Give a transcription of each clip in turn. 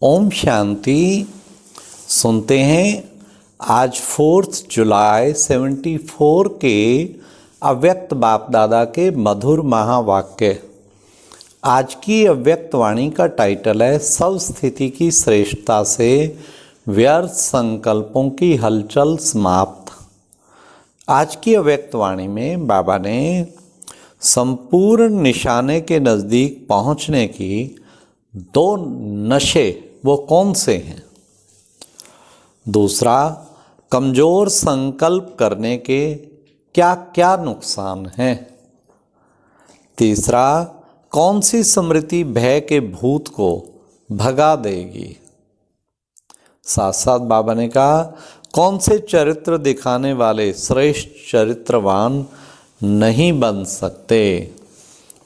ओम शांति। सुनते हैं आज 4 जुलाई 74 के अव्यक्त बाप दादा के मधुर महावाक्य। आज की अव्यक्त वाणी का टाइटल है स्वस्थिति की श्रेष्ठता से व्यर्थ संकल्पों की हलचल समाप्त। आज की अव्यक्त वाणी में बाबा ने संपूर्ण निशाने के नज़दीक पहुंचने की दो नशे वो कौन से हैं, दूसरा कमज़ोर संकल्प करने के क्या क्या नुकसान हैं, तीसरा कौन सी स्मृति भय के भूत को भगा देगी। साथ साथ बाबा ने कहा कौन से चरित्र दिखाने वाले श्रेष्ठ चरित्रवान नहीं बन सकते।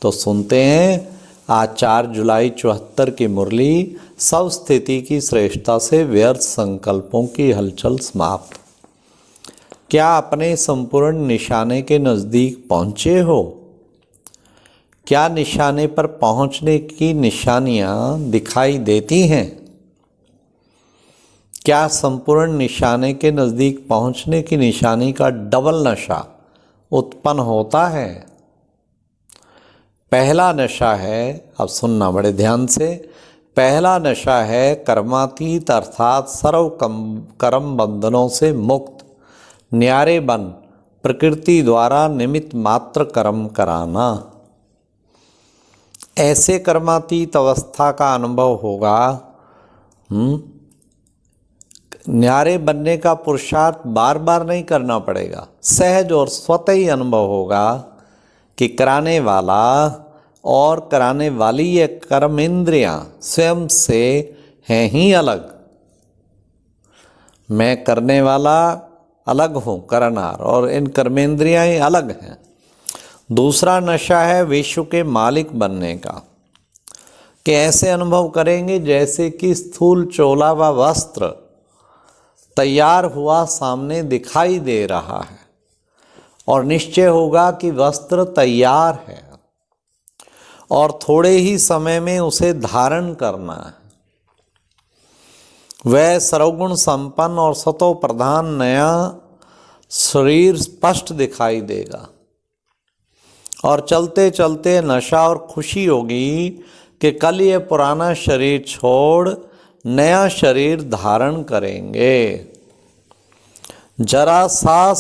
तो सुनते हैं आज 4 जुलाई 74 की मुरली स्वस्थिति की श्रेष्ठता से व्यर्थ संकल्पों की हलचल समाप्त। क्या अपने संपूर्ण निशाने के नज़दीक पहुँचे हो? क्या निशाने पर पहुँचने की निशानियाँ दिखाई देती हैं? क्या संपूर्ण निशाने के नज़दीक पहुँचने की निशानी का डबल नशा उत्पन्न होता है? पहला नशा है, अब सुनना बड़े ध्यान से, पहला नशा है कर्मातीत अर्थात सर्व कर्म बंधनों से मुक्त न्यारे बन प्रकृति द्वारा निमित्त मात्र कर्म कराना। ऐसे कर्मातीत अवस्था का अनुभव होगा। न्यारे बनने का पुरुषार्थ बार बार नहीं करना पड़ेगा, सहज और स्वतः ही अनुभव होगा कि कराने वाला और कराने वाली ये कर्म इंद्रियां स्वयं से हैं ही अलग। मैं करने वाला अलग हूँ करनार, और इन कर्मेंद्रियां ही अलग हैं। दूसरा नशा है विश्व के मालिक बनने का, कि ऐसे अनुभव करेंगे जैसे कि स्थूल चोला व वस्त्र तैयार हुआ सामने दिखाई दे रहा है और निश्चय होगा कि वस्त्र तैयार है और थोड़े ही समय में उसे धारण करना है। वह सर्वगुण संपन्न और सतो प्रधान नया शरीर स्पष्ट दिखाई देगा और चलते चलते नशा और खुशी होगी कि कल ये पुराना शरीर छोड़ नया शरीर धारण करेंगे। जरा सा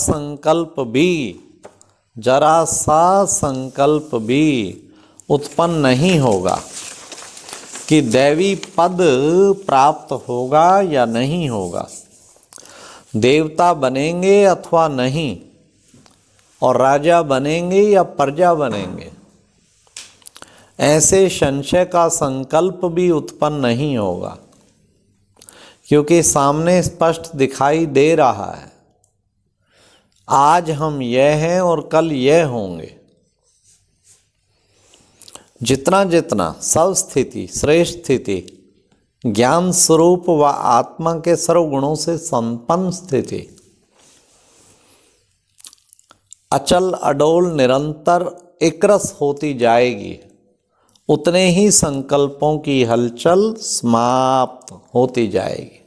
संकल्प भी उत्पन्न नहीं होगा कि दैवी पद प्राप्त होगा या नहीं होगा, देवता बनेंगे अथवा नहीं, और राजा बनेंगे या प्रजा बनेंगे। ऐसे संशय का संकल्प भी उत्पन्न नहीं होगा, क्योंकि सामने स्पष्ट दिखाई दे रहा है आज हम यह हैं और कल यह होंगे। जितना जितना स्वस्थिति श्रेष्ठ स्थिति ज्ञान स्वरूप व आत्मा के सर्व गुणों से संपन्न स्थिति अचल अडोल निरंतर एकरस होती जाएगी, उतने ही संकल्पों की हलचल समाप्त होती जाएगी।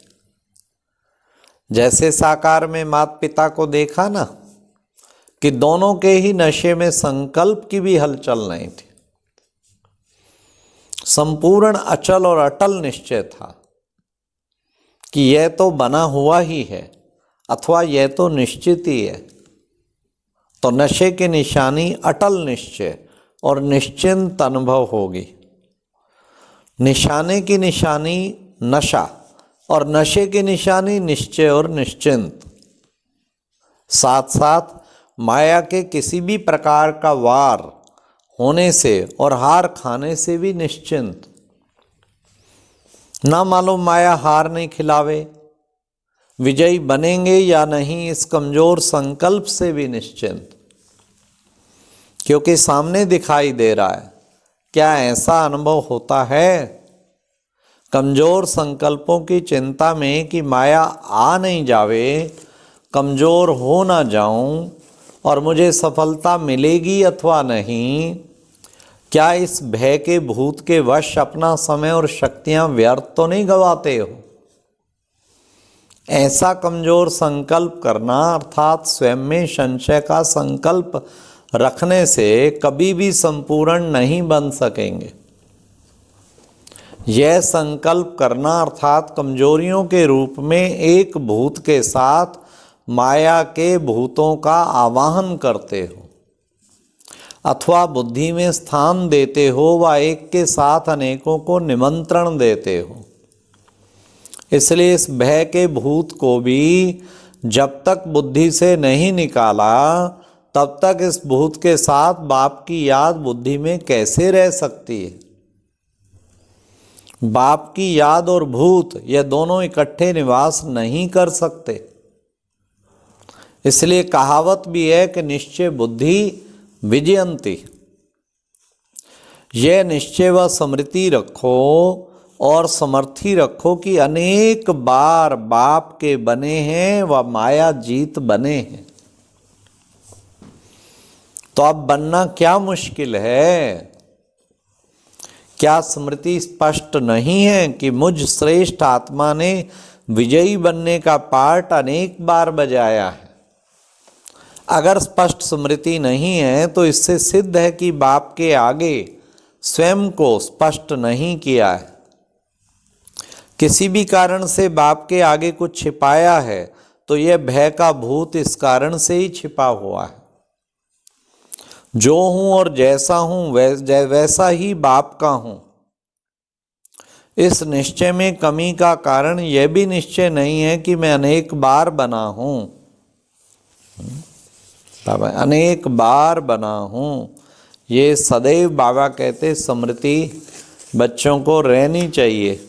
जैसे साकार में माता पिता को देखा ना कि दोनों के ही नशे में संकल्प की भी हलचल नहीं थी, संपूर्ण अचल और अटल निश्चय था कि यह तो बना हुआ ही है अथवा यह तो निश्चित ही है। तो नशे की निशानी अटल निश्चय और निश्चिंत अनुभव होगी। निशाने की निशानी नशा और नशे की निशानी निश्चय और निश्चिंत। साथ साथ माया के किसी भी प्रकार का वार होने से और हार खाने से भी निश्चिंत। ना मालूम माया हार नहीं खिलावे, विजयी बनेंगे या नहीं, इस कमजोर संकल्प से भी निश्चिंत, क्योंकि सामने दिखाई दे रहा है। क्या ऐसा अनुभव होता है? कमजोर संकल्पों की चिंता में कि माया आ नहीं जावे, कमजोर हो ना जाऊं और मुझे सफलता मिलेगी अथवा नहीं, क्या इस भय के भूत के वश अपना समय और शक्तियां व्यर्थ तो नहीं गंवाते हो? ऐसा कमजोर संकल्प करना अर्थात स्वयं में संशय का संकल्प रखने से कभी भी संपूर्ण नहीं बन सकेंगे। यह संकल्प करना अर्थात कमजोरियों के रूप में एक भूत के साथ माया के भूतों का आवाहन करते हो अथवा बुद्धि में स्थान देते हो व एक के साथ अनेकों को निमंत्रण देते हो। इसलिए इस भय के भूत को भी जब तक बुद्धि से नहीं निकाला तब तक इस भूत के साथ बाप की याद बुद्धि में कैसे रह सकती है? बाप की याद और भूत यह दोनों इकट्ठे निवास नहीं कर सकते। इसलिए कहावत भी है कि निश्चय बुद्धि विजयंती। यह निश्चय व स्मृति रखो और समर्थी रखो कि अनेक बार बाप के बने हैं व माया जीत बने हैं। तो अब बनना क्या मुश्किल है? क्या स्मृति स्पष्ट नहीं है कि मुझ श्रेष्ठ आत्मा ने विजयी बनने का पाठ अनेक बार बजाया है? अगर स्पष्ट स्मृति नहीं है तो इससे सिद्ध है कि बाप के आगे स्वयं को स्पष्ट नहीं किया है। किसी भी कारण से बाप के आगे कुछ छिपाया है तो यह भय का भूत इस कारण से ही छिपा हुआ है। जो हूं और जैसा हूं वैसा ही बाप का हूं। इस निश्चय में कमी का कारण यह भी निश्चय नहीं है कि मैं अनेक बार बना हूं। बाबा अनेक बार बना हूं। ये सदैव बाबा कहते स्मृति बच्चों को रहनी चाहिए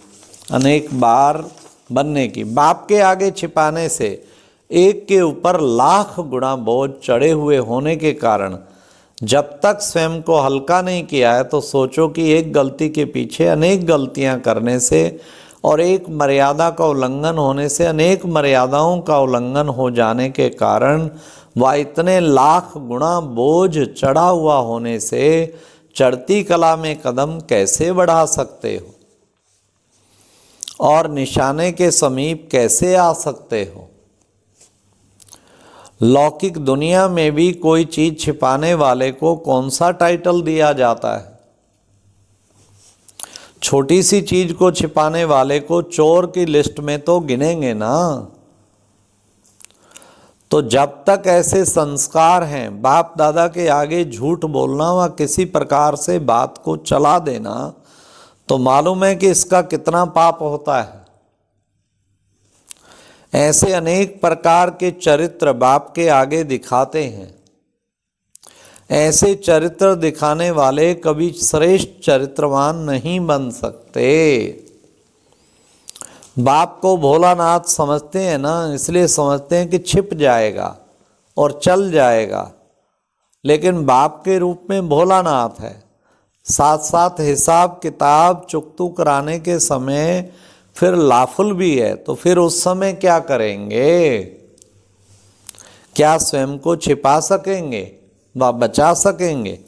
अनेक बार बनने की। बाप के आगे छिपाने से एक के ऊपर लाख गुना बोझ चढ़े हुए होने के कारण जब तक स्वयं को हल्का नहीं किया है तो सोचो कि एक गलती के पीछे अनेक गलतियां करने से और एक मर्यादा का उल्लंघन होने से अनेक मर्यादाओं का उल्लंघन हो जाने के कारण वह इतने लाख गुना बोझ चढ़ा हुआ होने से चढ़ती कला में कदम कैसे बढ़ा सकते हो और निशाने के समीप कैसे आ सकते हो? लौकिक दुनिया में भी कोई चीज छिपाने वाले को कौन सा टाइटल दिया जाता है? छोटी सी चीज को छिपाने वाले को चोर की लिस्ट में तो गिनेंगे ना। तो जब तक ऐसे संस्कार हैं बाप दादा के आगे झूठ बोलना व किसी प्रकार से बात को चला देना तो मालूम है कि इसका कितना पाप होता है। ऐसे अनेक प्रकार के चरित्र बाप के आगे दिखाते हैं। ऐसे चरित्र दिखाने वाले कभी श्रेष्ठ चरित्रवान नहीं बन सकते। बाप को भोलानाथ समझते हैं ना, इसलिए समझते हैं कि छिप जाएगा और चल जाएगा, लेकिन बाप के रूप में भोलानाथ है। साथ साथ हिसाब किताब चुकतू कराने के समय फिर लाफुल भी है। तो फिर उस समय क्या करेंगे? क्या स्वयं को छिपा सकेंगे व बचा सकेंगे?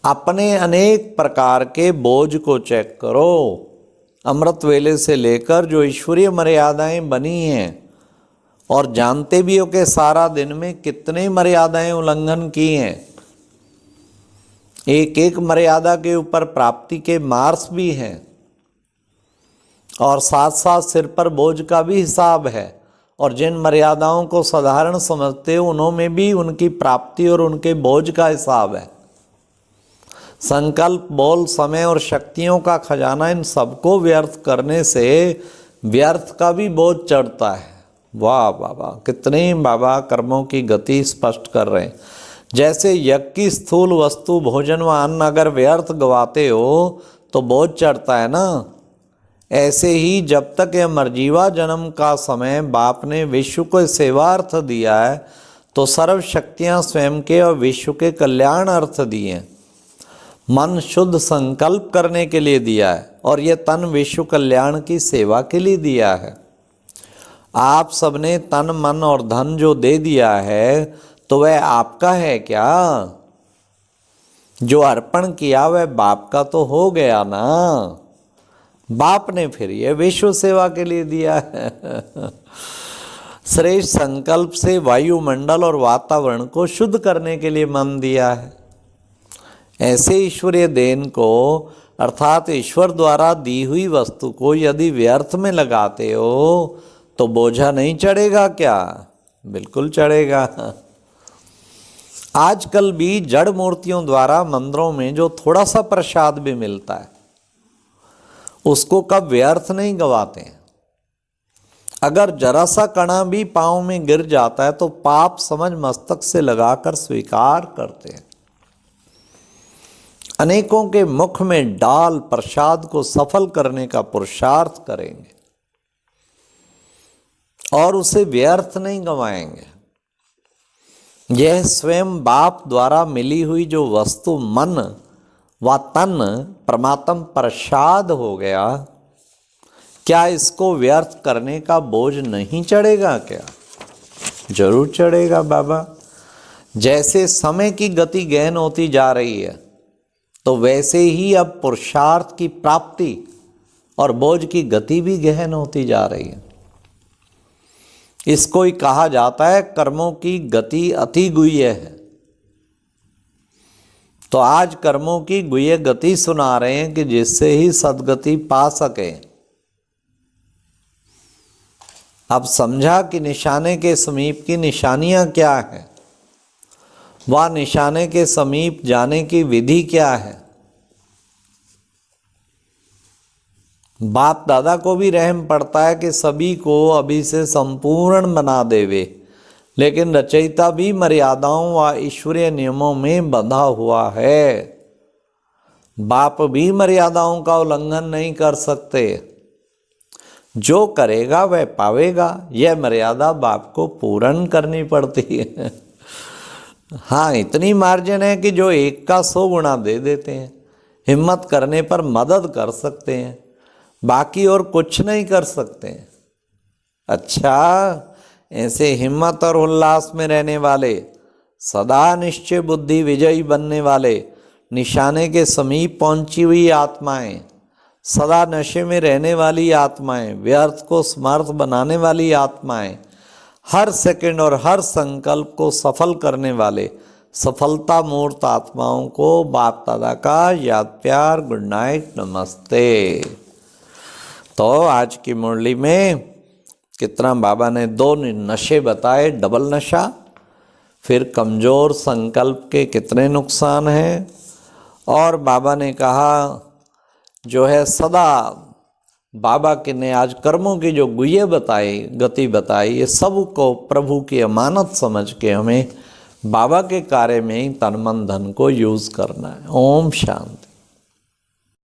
अपने अनेक प्रकार के बोझ को चेक करो। अमृत वेले से लेकर जो ईश्वरीय मर्यादाएं बनी हैं और जानते भी हो कि सारा दिन में कितने मर्यादाएं उल्लंघन की हैं। एक एक मर्यादा के ऊपर प्राप्ति के मार्क्स भी हैं और साथ साथ सिर पर बोझ का भी हिसाब है। और जिन मर्यादाओं को साधारण समझते हो उनमें भी उनकी प्राप्ति और उनके बोझ का हिसाब है। संकल्प, बोल, समय और शक्तियों का खजाना, इन सबको व्यर्थ करने से व्यर्थ का भी बोझ चढ़ता है। वाह बाबा, कितने बाबा कर्मों की गति स्पष्ट कर रहे हैं। जैसे यज्ञ की स्थूल वस्तु भोजन व अन्न अगर व्यर्थ गवाते हो तो बोझ चढ़ता है ना। ऐसे ही जब तक यह मर्जीवा जन्म का समय बाप ने विश्व को सेवार्थ दिया है तो सर्व शक्तियाँ स्वयं के और विश्व के कल्याण अर्थ दिए। मन शुद्ध संकल्प करने के लिए दिया है और यह तन विश्व कल्याण की सेवा के लिए दिया है। आप सबने तन मन और धन जो दे दिया है तो वह आपका है क्या? जो अर्पण किया वह बाप का तो हो गया ना। बाप ने फिर ये विश्व सेवा के लिए दिया है। श्रेष्ठ संकल्प से वायुमंडल और वातावरण को शुद्ध करने के लिए मन दिया है। ऐसे ईश्वरीय देन को अर्थात ईश्वर द्वारा दी हुई वस्तु को यदि व्यर्थ में लगाते हो तो बोझा नहीं चढ़ेगा क्या? बिल्कुल चढ़ेगा। आजकल भी जड़ मूर्तियों द्वारा मंदिरों में जो थोड़ा सा प्रसाद भी मिलता है उसको कब व्यर्थ नहीं गवाते हैं। अगर जरा सा कणा भी पांव में गिर जाता है तो पाप समझ मस्तक से लगाकर स्वीकार करते हैं। अनेकों के मुख में डाल प्रसाद को सफल करने का पुरुषार्थ करेंगे और उसे व्यर्थ नहीं गंवाएंगे। यह स्वयं बाप द्वारा मिली हुई जो वस्तु मन व तन परमात्म प्रसाद हो गया, क्या इसको व्यर्थ करने का बोझ नहीं चढ़ेगा क्या? जरूर चढ़ेगा बाबा। जैसे समय की गति गहन होती जा रही है तो वैसे ही अब पुरुषार्थ की प्राप्ति और बोझ की गति भी गहन होती जा रही है। इसको ही कहा जाता है कर्मों की गति अति गुह्य है। तो आज कर्मों की गुह्य गति सुना रहे हैं कि जिससे ही सद्गति पा सके। अब समझा कि निशाने के समीप की निशानियां क्या है, वह निशाने के समीप जाने की विधि क्या है। बाप दादा को भी रहम पड़ता है कि सभी को अभी से संपूर्ण बना देवे, लेकिन रचयिता भी मर्यादाओं व ईश्वरीय नियमों में बंधा हुआ है। बाप भी मर्यादाओं का उल्लंघन नहीं कर सकते। जो करेगा वह पावेगा, यह मर्यादा बाप को पूर्ण करनी पड़ती है। हाँ, इतनी मार्जिन है कि जो 1 का 100 गुना दे देते हैं, हिम्मत करने पर मदद कर सकते हैं, बाकी और कुछ नहीं कर सकते हैं। अच्छा, ऐसे हिम्मत और उल्लास में रहने वाले, सदा निश्चय बुद्धि विजयी बनने वाले, निशाने के समीप पहुंची हुई आत्माएं, सदा नशे में रहने वाली आत्माएं, व्यर्थ को समर्थ बनाने वाली आत्माएं, हर सेकंड और हर संकल्प को सफल करने वाले सफलता मूर्त आत्माओं को बाप दादा का याद प्यार, गुड नाइट, नमस्ते। तो आज की मुरली में कितना बाबा ने 2 नशे बताए, डबल नशा, फिर कमज़ोर संकल्प के कितने नुकसान हैं, और बाबा ने कहा जो है सदा बाबा के ने आज कर्मों की जो गुह्य बताई, गति बताई, ये सब को प्रभु की अमानत समझ के हमें बाबा के कार्य में ही तन मन धन को यूज़ करना है। ओम शांति।